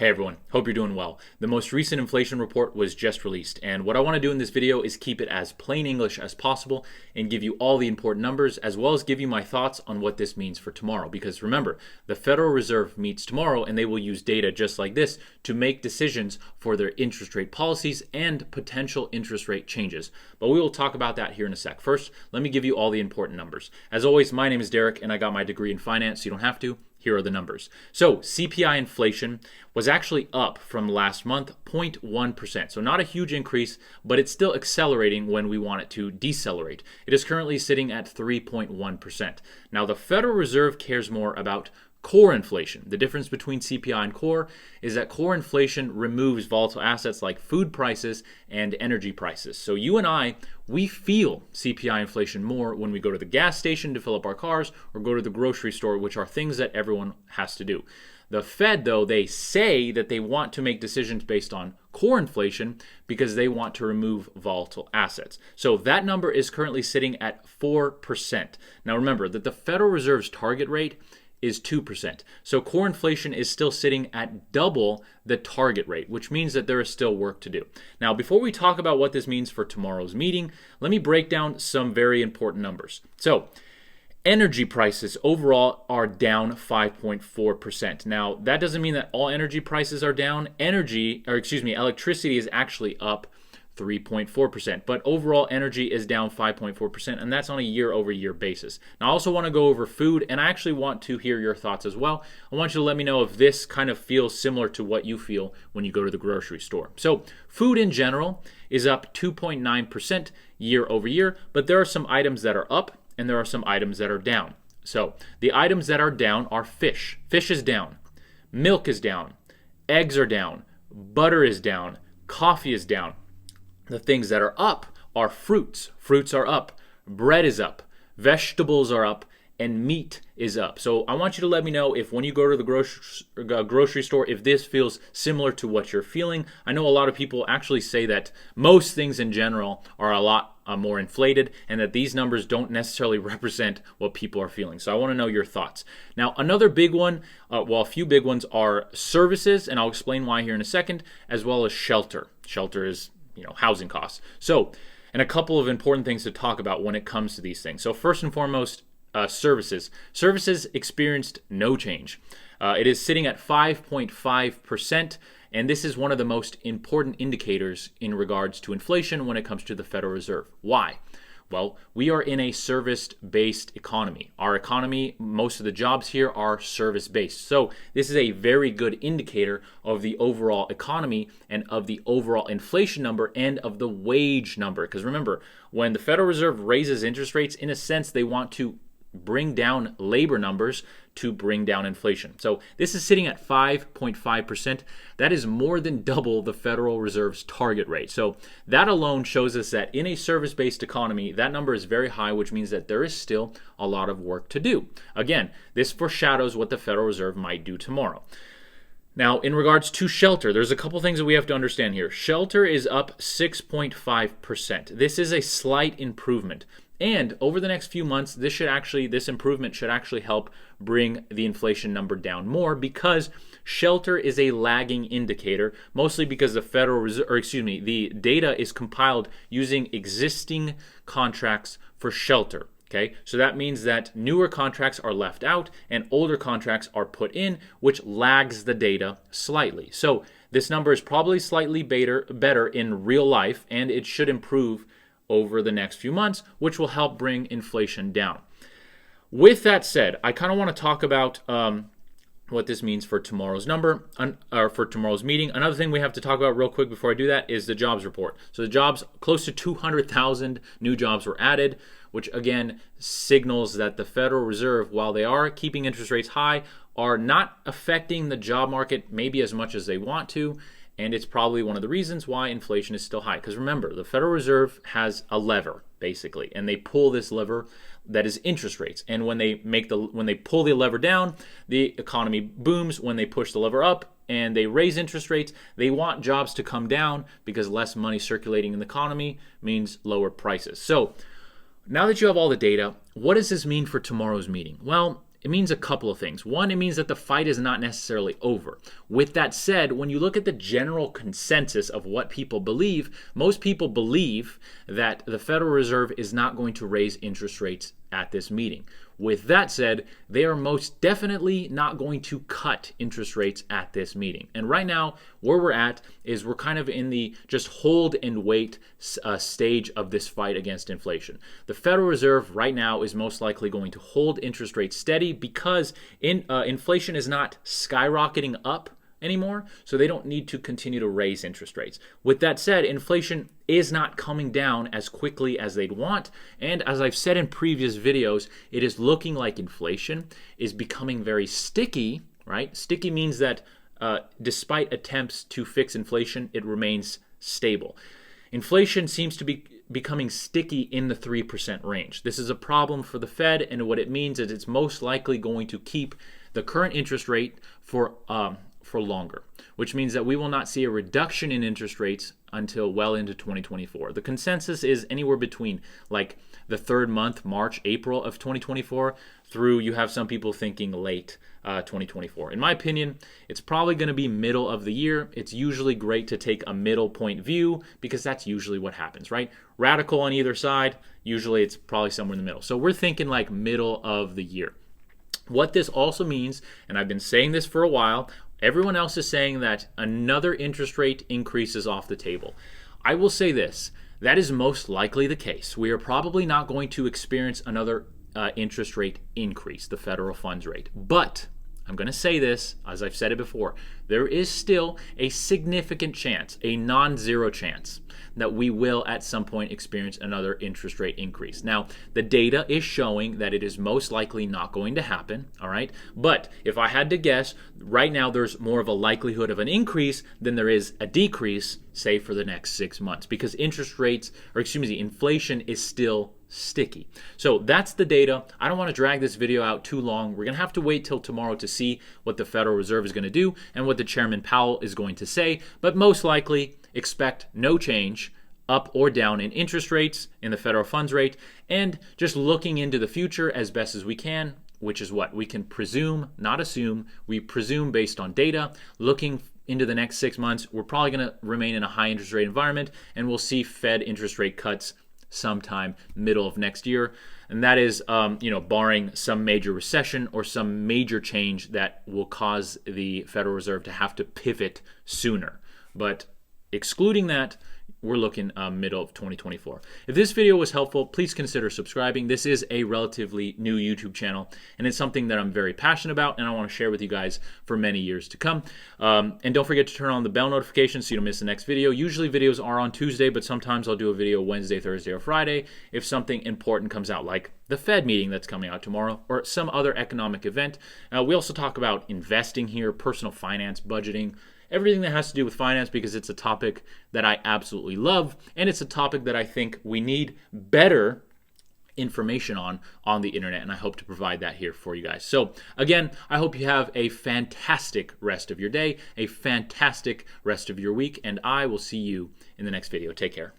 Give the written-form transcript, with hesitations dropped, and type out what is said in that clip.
Hey everyone, hope you're doing well. The most recent inflation report was just released, and what I want to do in this video is keep it as plain English as possible and give you all the important numbers, as well as give you my thoughts on what this means for tomorrow. Because remember, the Federal Reserve meets tomorrow and they will use data just like this to make decisions for their interest rate policies and potential interest rate changes. But we will talk about that here in a sec. First, let me give you all the important numbers. As always, my name is Derek and I got my degree in finance, so you don't have to. Here are the numbers. So CPI inflation was actually up from last month, 0.1%. So not a huge increase, but it's still accelerating when we want it to decelerate. It is currently sitting at 3.1%. Now the Federal Reserve cares more about core inflation. The difference between CPI and core is that core inflation removes volatile assets like food prices and energy prices. So you and I, we feel CPI inflation more when we go to the gas station to fill up our cars or go to the grocery store, which are things that everyone has to do. The Fed, though, they say that they want to make decisions based on core inflation because they want to remove volatile assets. So that number is currently sitting at 4%. Now remember that the Federal Reserve's target rate is 2%. So core inflation is still sitting at double the target rate, which means that there is still work to do. Now, before we talk about what this means for tomorrow's meeting, let me break down some very important numbers. So, energy prices overall are down 5.4%. Now, that doesn't mean that all energy prices are down. Electricity is actually up 3.4%, but overall energy is down 5.4%, and that's on a year-over-year basis. Now, I also want to go over food, and I actually want to hear your thoughts as well. I want you to let me know if this kind of feels similar to what you feel when you go to the grocery store. So, food in general is up 2.9% year-over-year, but there are some items that are up, and there are some items that are down. So, the items that are down are fish. Fish is down. Milk is down. Eggs are down. Butter is down. Coffee is down. The things that are up are fruits. Fruits are up. Bread is up. Vegetables are up. And meat is up. So I want you to let me know if when you go to the grocery store, if this feels similar to what you're feeling. I know a lot of people actually say that most things in general are a lot more inflated and that these numbers don't necessarily represent what people are feeling. So I want to know your thoughts. Now, another big one, a few big ones are services, and I'll explain why here in a second, as well as shelter. Shelter is housing costs. So, and a couple of important things to talk about when it comes to these things. So first and foremost, services. Services experienced no change. It is sitting at 5.5%, and this is one of the most important indicators in regards to inflation when it comes to the Federal Reserve. Why? Well, we are in a service-based economy. Our economy, most of the jobs here are service-based. So this is a very good indicator of the overall economy and of the overall inflation number and of the wage number. Because remember, when the Federal Reserve raises interest rates, in a sense, they want to bring down labor numbers to bring down inflation. So this is sitting at 5.5%. That is more than double the Federal Reserve's target rate. So that alone shows us that in a service-based economy, that number is very high, which means that there is still a lot of work to do. Again, this foreshadows what the Federal Reserve might do tomorrow. Now, in regards to shelter, there's a couple things that we have to understand here. Shelter is up 6.5%. This is a slight improvement. And over the next few months, this improvement should actually help bring the inflation number down more because shelter is a lagging indicator, mostly because the Federal Reserve, the data is compiled using existing contracts for shelter. Okay, so that means that newer contracts are left out and older contracts are put in, which lags the data slightly. So this number is probably slightly better in real life, and it should improve over the next few months, which will help bring inflation down. With that said, I kind of want to talk about what this means for tomorrow's number, or for tomorrow's meeting. Another thing we have to talk about real quick before I do that is the jobs report. So the jobs, close to 200,000 new jobs were added, which again signals that the Federal Reserve, while they are keeping interest rates high, are not affecting the job market maybe as much as they want to. And it's probably one of the reasons why inflation is still high. Because remember, the Federal Reserve has a lever, basically, and they pull this lever that is interest rates. And when they pull the lever down, the economy booms. When they push the lever up and they raise interest rates, they want jobs to come down because less money circulating in the economy means lower prices. So now that you have all the data, what does this mean for tomorrow's meeting? Well, it means a couple of things. One, it means that the fight is not necessarily over. With that said, when you look at the general consensus of what people believe, most people believe that the Federal Reserve is not going to raise interest rates at this meeting. With that said, they are most definitely not going to cut interest rates at this meeting. And right now, where we're at is we're kind of in the just hold and wait stage of this fight against inflation. The Federal Reserve right now is most likely going to hold interest rates steady because inflation is not skyrocketing up anymore, so they don't need to continue to raise interest rates. With that said, inflation is not coming down as quickly as they'd want, and as I've said in previous videos, it is looking like inflation is becoming very sticky, right? Sticky means that despite attempts to fix inflation, it remains stable. Inflation seems to be becoming sticky in the 3% range. This is a problem for the Fed, and what it means is it's most likely going to keep the current interest rate for longer, which means that we will not see a reduction in interest rates until well into 2024. The consensus is anywhere between like the third month, March, April of 2024, through you have some people thinking late 2024. In my opinion, it's probably going to be middle of the year. It's usually great to take a middle point view because that's usually what happens, right? Radical on either side, usually it's probably somewhere in the middle. So we're thinking like middle of the year. What this also means, and I've been saying this for a while, everyone else is saying that another interest rate increase is off the table. I will say this, that is most likely the case. We are probably not going to experience another interest rate increase, the federal funds rate. But I'm going to say this, as I've said it before, there is still a significant chance, a non-zero chance, that we will at some point experience another interest rate increase. Now, the data is showing that it is most likely not going to happen, all right? But if I had to guess, right now there's more of a likelihood of an increase than there is a decrease, say for the next 6 months, because inflation is still sticky. So that's the data. I don't want to drag this video out too long. We're going to have to wait till tomorrow to see what the Federal Reserve is going to do and what the Chairman Powell is going to say, but most likely expect no change up or down in interest rates, in the federal funds rate, and just looking into the future as best as we can, which is what we can presume, not assume. We presume based on data. Looking into the next 6 months, we're probably going to remain in a high interest rate environment, and we'll see Fed interest rate cuts sometime middle of next year. And that is, barring some major recession or some major change that will cause the Federal Reserve to have to pivot sooner. But excluding that, we're looking middle of 2024. If this video was helpful, please consider subscribing. This is a relatively new YouTube channel, and it's something that I'm very passionate about, and I want to share with you guys for many years to come. And don't forget to turn on the bell notifications so you don't miss the next video. Usually videos are on Tuesday, but sometimes I'll do a video Wednesday, Thursday, or Friday if something important comes out, like the Fed meeting that's coming out tomorrow, or some other economic event. We also talk about investing here, personal finance, budgeting, everything that has to do with finance, because it's a topic that I absolutely love, and it's a topic that I think we need better information on the internet, and I hope to provide that here for you guys. So again, I hope you have a fantastic rest of your day, a fantastic rest of your week, and I will see you in the next video. Take care.